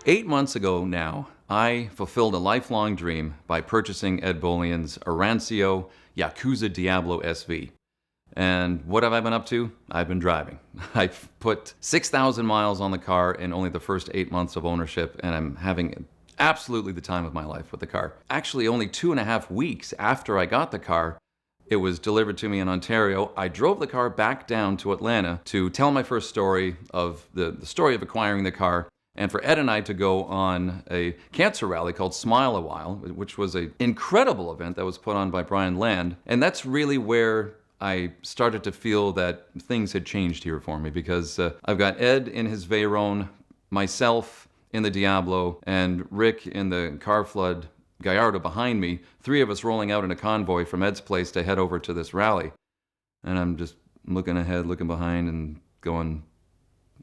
8 months ago now, I fulfilled a lifelong dream by purchasing Ed Bolian's Arancio Yakuza Diablo SV. And what have I been up to? I've been driving. I've put 6,000 miles on the car in only the first 8 months of ownership, and I'm having absolutely the time of my life with the car. Actually, only 2.5 weeks after I got the car, it was delivered to me in Ontario. I drove the car back down to Atlanta to tell my first story of the story of acquiring the car, and for Ed and I to go on a cancer rally called Smile a While, which was an incredible event that was put on by Brian Land. And that's really where I started to feel that things had changed here for me, because I've got Ed in his Veyron, myself in the Diablo, and Rick in the car flood Gallardo behind me, 3 of us rolling out in a convoy from Ed's place to head over to this rally. And I'm just looking ahead, looking behind, and going,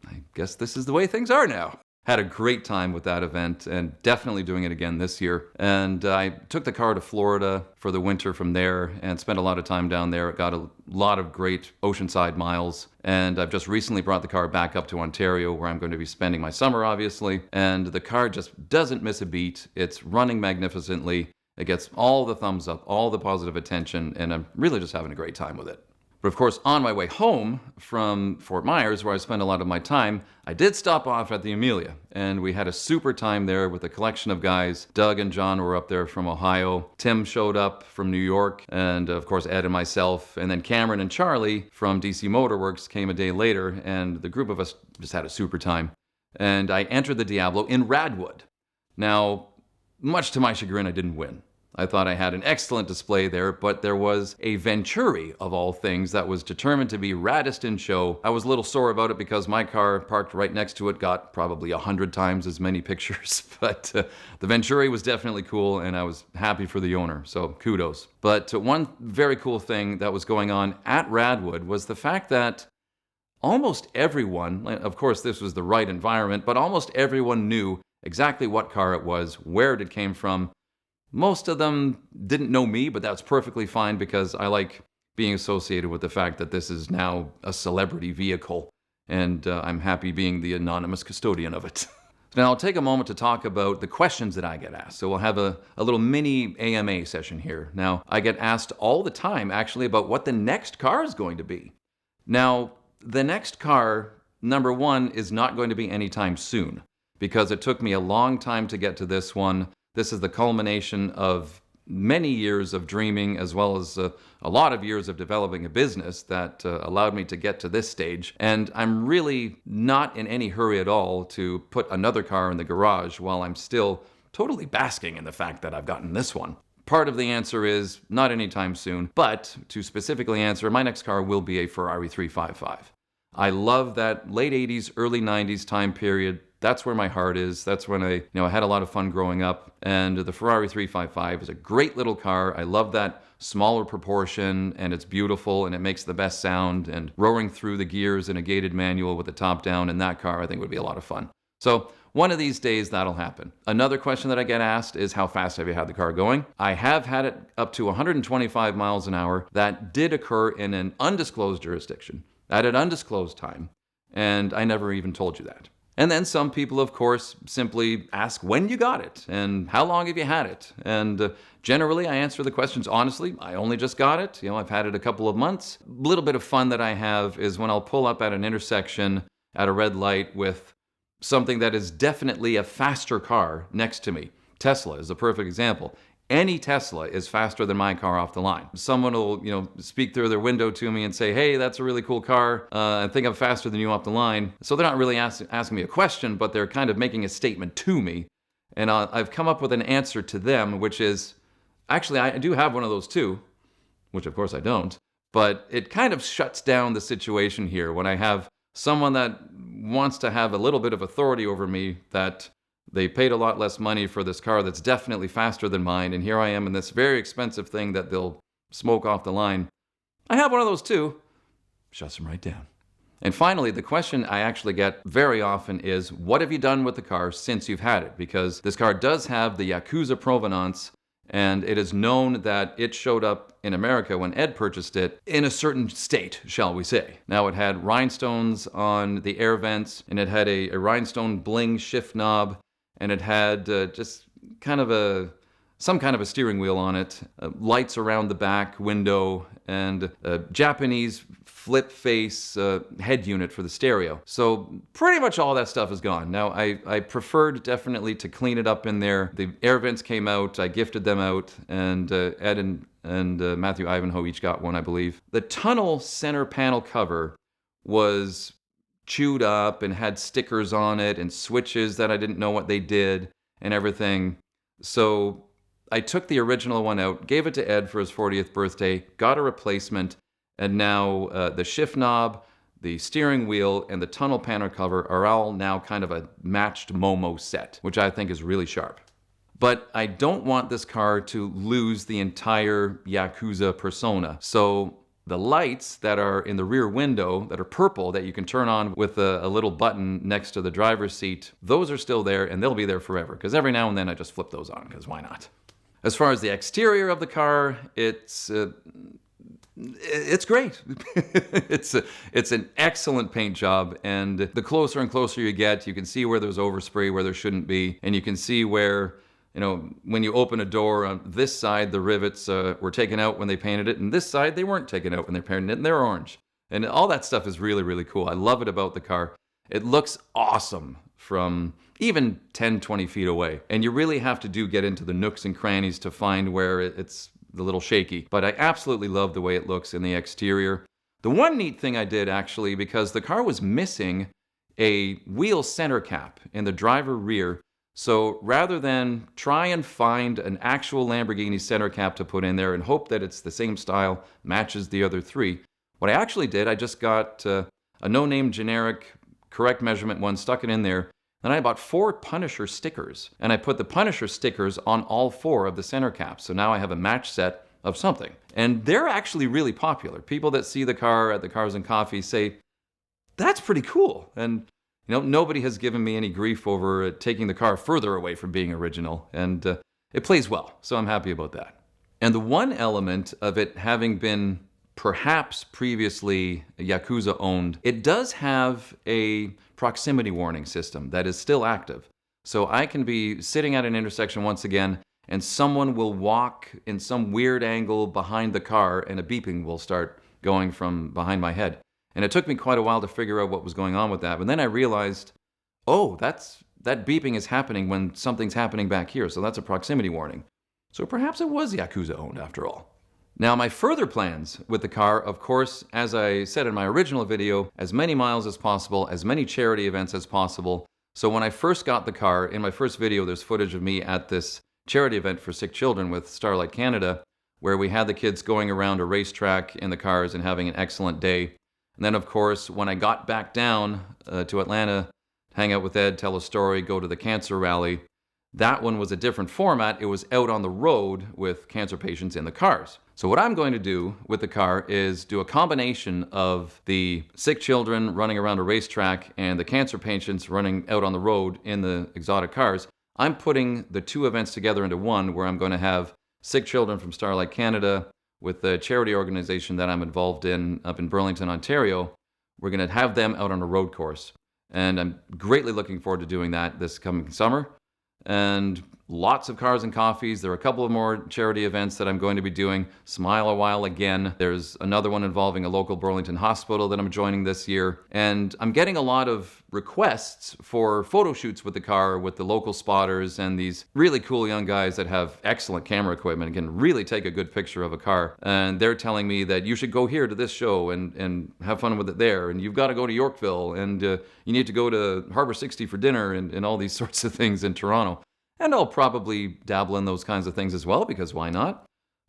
I guess this is the way things are now. Had a great time with that event, and definitely doing it again this year. And I took the car to Florida for the winter from there and spent a lot of time down there. It got a lot of great oceanside miles. And I've just recently brought the car back up to Ontario, where I'm going to be spending my summer, obviously. And the car just doesn't miss a beat. It's running magnificently. It gets all the thumbs up, all the positive attention, and I'm really just having a great time with it. But of course, on my way home from Fort Myers, where I spent a lot of my time, I did stop off at the Amelia, and we had a super time there with a collection of guys. Doug and John were up there from Ohio. Tim showed up from New York, and of course, Ed and myself. And then Cameron and Charlie from DC Motorworks came a day later, and the group of us just had a super time. And I entered the Diablo in Radwood. Now, much to my chagrin, I didn't win. I thought I had an excellent display there, but there was a Venturi, of all things, that was determined to be raddest in show. I was a little sore about it because my car parked right next to it got probably 100 times as many pictures, but the Venturi was definitely cool, and I was happy for the owner, so kudos. But one very cool thing that was going on at Radwood was the fact that almost everyone, of course this was the right environment, but almost everyone knew exactly what car it was, where it came from. Most of them didn't know me, but that's perfectly fine, because I like being associated with the fact that this is now a celebrity vehicle, and I'm happy being the anonymous custodian of it. Now I'll take a moment to talk about the questions that I get asked. So we'll have a little mini AMA session here. Now, I get asked all the time, actually, about what the next car is going to be. Now, the next car, number one, is not going to be anytime soon, because it took me a long time to get to this one. This is the culmination of many years of dreaming, as well as a lot of years of developing a business that allowed me to get to this stage. And I'm really not in any hurry at all to put another car in the garage while I'm still totally basking in the fact that I've gotten this one. Part of the answer is not anytime soon, but to specifically answer, my next car will be a Ferrari 355. I love that late 80s, early 90s time period. That's where my heart is. That's when I had a lot of fun growing up. And the Ferrari 355 is a great little car. I love that smaller proportion, and it's beautiful, and it makes the best sound. And roaring through the gears in a gated manual with the top down in that car, I think would be a lot of fun. So one of these days, that'll happen. Another question that I get asked is, how fast have you had the car going? I have had it up to 125 miles an hour. That did occur in an undisclosed jurisdiction at an undisclosed time, and I never even told you that. And then some people, of course, simply ask when you got it and how long have you had it. And generally, I answer the questions honestly. I only just got it. I've had it a couple of months. A little bit of fun that I have is when I'll pull up at an intersection at a red light with something that is definitely a faster car next to me. Tesla is a perfect example. Any Tesla is faster than my car off the line. Someone will, speak through their window to me and say, hey, that's a really cool car. I think I'm faster than you off the line. So they're not really asking me a question, but they're kind of making a statement to me. And I've come up with an answer to them, which is, actually, I do have one of those too, which of course I don't. But it kind of shuts down the situation here when I have someone that wants to have a little bit of authority over me, that they paid a lot less money for this car that's definitely faster than mine, and here I am in this very expensive thing that they'll smoke off the line. I have one of those too. Shuts them right down. And finally, the question I actually get very often is, what have you done with the car since you've had it? Because this car does have the Yakuza provenance, and it is known that it showed up in America when Ed purchased it in a certain state, shall we say. Now, it had rhinestones on the air vents, and it had a rhinestone bling shift knob, and it had just kind of some kind of a steering wheel on it, lights around the back window, and a Japanese flip face head unit for the stereo. So pretty much all that stuff is gone. Now, I preferred definitely to clean it up in there. The air vents came out, I gifted them out, and Ed and Matthew Ivanhoe each got one, I believe. The tunnel center panel cover was chewed up and had stickers on it and switches that I didn't know what they did and everything. So I took the original one out, gave it to Ed for his 40th birthday, got a replacement, and now the shift knob, the steering wheel, and the tunnel panel cover are all now kind of a matched Momo set, which I think is really sharp. But I don't want this car to lose the entire Yakuza persona. So the lights that are in the rear window that are purple that you can turn on with a little button next to the driver's seat, those are still there and they'll be there forever, because every now and then I just flip those on, because why not? As far as the exterior of the car, it's great. It's an excellent paint job, and the closer and closer you get, you can see where there's overspray where there shouldn't be, and you can see where, you know, when you open a door on this side, the rivets were taken out when they painted it, and this side they weren't taken out when they painted it, and they're orange. And all that stuff is really, really cool. I love it about the car. It looks awesome from even 10, 20 feet away. And you really have to get into the nooks and crannies to find where it's a little shaky. But I absolutely love the way it looks in the exterior. The one neat thing I did, actually, because the car was missing a wheel center cap in the driver rear, so rather than try and find an actual Lamborghini center cap to put in there and hope that it's the same style, matches the other three, what I actually did, I just got a no-name generic correct measurement one, stuck it in there. Then I bought 4 Punisher stickers, and I put the Punisher stickers on all 4 of the center caps. So now I have a match set of something. And they're actually really popular. People that see the car at the Cars and Coffee say, that's pretty cool. And you know, nobody has given me any grief over taking the car further away from being original. And it plays well, so I'm happy about that. And the one element of it having been perhaps previously Yakuza owned, it does have a proximity warning system that is still active. So I can be sitting at an intersection once again, and someone will walk in some weird angle behind the car, and a beeping will start going from behind my head. And it took me quite a while to figure out what was going on with that. But then I realized, oh, that beeping is happening when something's happening back here. So that's a proximity warning. So perhaps it was Yakuza owned after all. Now, my further plans with the car, of course, as I said in my original video, as many miles as possible, as many charity events as possible. So when I first got the car, in my first video, there's footage of me at this charity event for sick children with Starlight Canada, where we had the kids going around a racetrack in the cars and having an excellent day. And then, of course, when I got back down to Atlanta, hang out with Ed, tell a story, go to the cancer rally, that one was a different format. It was out on the road with cancer patients in the cars. So what I'm going to do with the car is do a combination of the sick children running around a racetrack and the cancer patients running out on the road in the exotic cars. I'm putting the 2 events together into one, where I'm going to have sick children from Starlight Canada with the charity organization that I'm involved in up in Burlington, Ontario. We're going to have them out on a road course. And I'm greatly looking forward to doing that this coming summer. And lots of Cars and Coffees. There are a couple of more charity events that I'm going to be doing. Smile a While again. There's another one involving a local Burlington hospital that I'm joining this year. And I'm getting a lot of requests for photo shoots with the car with the local spotters and these really cool young guys that have excellent camera equipment and can really take a good picture of a car. And they're telling me that you should go here to this show and have fun with it there. And you've got to go to Yorkville, and you need to go to Harbor 60 for dinner, and all these sorts of things in Toronto. And I'll probably dabble in those kinds of things as well, because why not?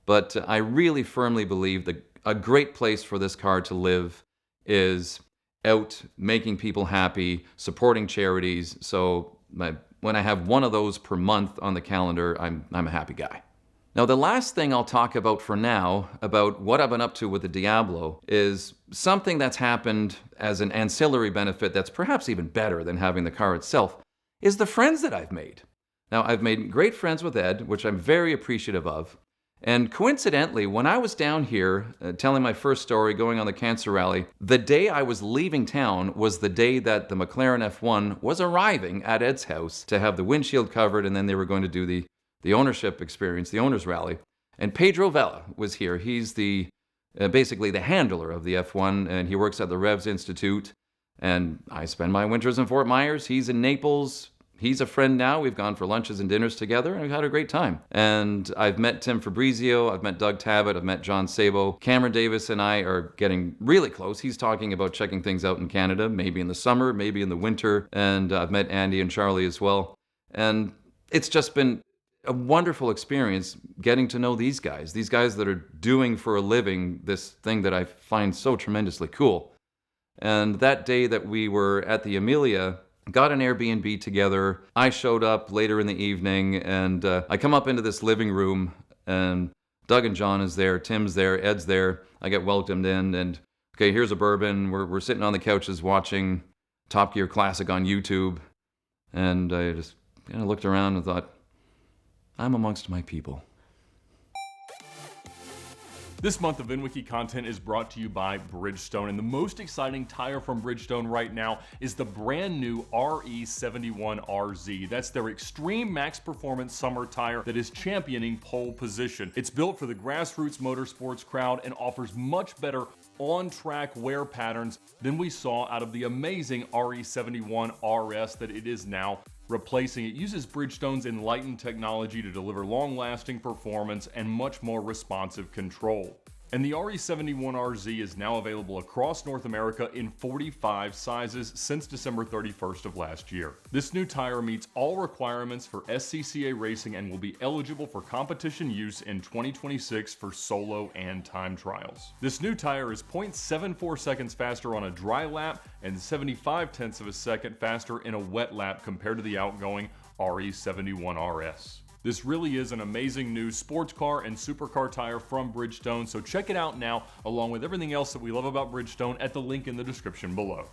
But I really firmly believe that a great place for this car to live is out making people happy, supporting charities. So when I have one of those per month on the calendar, I'm a happy guy. Now, the last thing I'll talk about for now, about what I've been up to with the Diablo, is something that's happened as an ancillary benefit that's perhaps even better than having the car itself, is the friends that I've made. Now, I've made great friends with Ed, which I'm very appreciative of, And coincidentally, when I was down here telling my first story, going on the cancer rally, the day I was leaving town was the day that the McLaren F1 was arriving at Ed's house to have the windshield covered, and then they were going to do the ownership experience, the owner's rally. And Pedro Vela was here. He's the basically the handler of the F1, and he works at the Revs Institute. And I spend my winters in Fort Myers. He's in Naples. He's a friend now. We've gone for lunches and dinners together, and we've had a great time. And I've met Tim Fabrizio, I've met Doug Tabbitt, I've met John Sabo. Cameron Davis and I are getting really close. He's talking about checking things out in Canada, maybe in the summer, maybe in the winter. And I've met Andy and Charlie as well. And it's just been a wonderful experience getting to know these guys that are doing for a living this thing that I find so tremendously cool. And that day that we were at the Amelia, got an Airbnb together. I showed up later in the evening, and I come up into this living room, and Doug and John is there, Tim's there, Ed's there. I get welcomed in, and okay, here's a bourbon. We're sitting on the couches watching Top Gear Classic on YouTube, and I just kind of looked around and thought, I'm amongst my people. This month of VINwiki content is brought to you by Bridgestone, and the most exciting tire from Bridgestone right now is the brand new RE71RZ. That's their extreme max performance summer tire that is championing pole position. It's built for the grassroots motorsports crowd and offers much better on-track wear patterns than we saw out of the amazing RE71RS that it is now replacing. It uses Bridgestone's enlightened technology to deliver long-lasting performance and much more responsive control. And the RE71RZ is now available across North America in 45 sizes since December 31st of last year. This new tire meets all requirements for SCCA racing and will be eligible for competition use in 2026 for solo and time trials. This new tire is 0.74 seconds faster on a dry lap and 0.75 of a second faster in a wet lap compared to the outgoing RE71RS. This really is an amazing new sports car and supercar tire from Bridgestone, so check it out now, along with everything else that we love about Bridgestone at the link in the description below.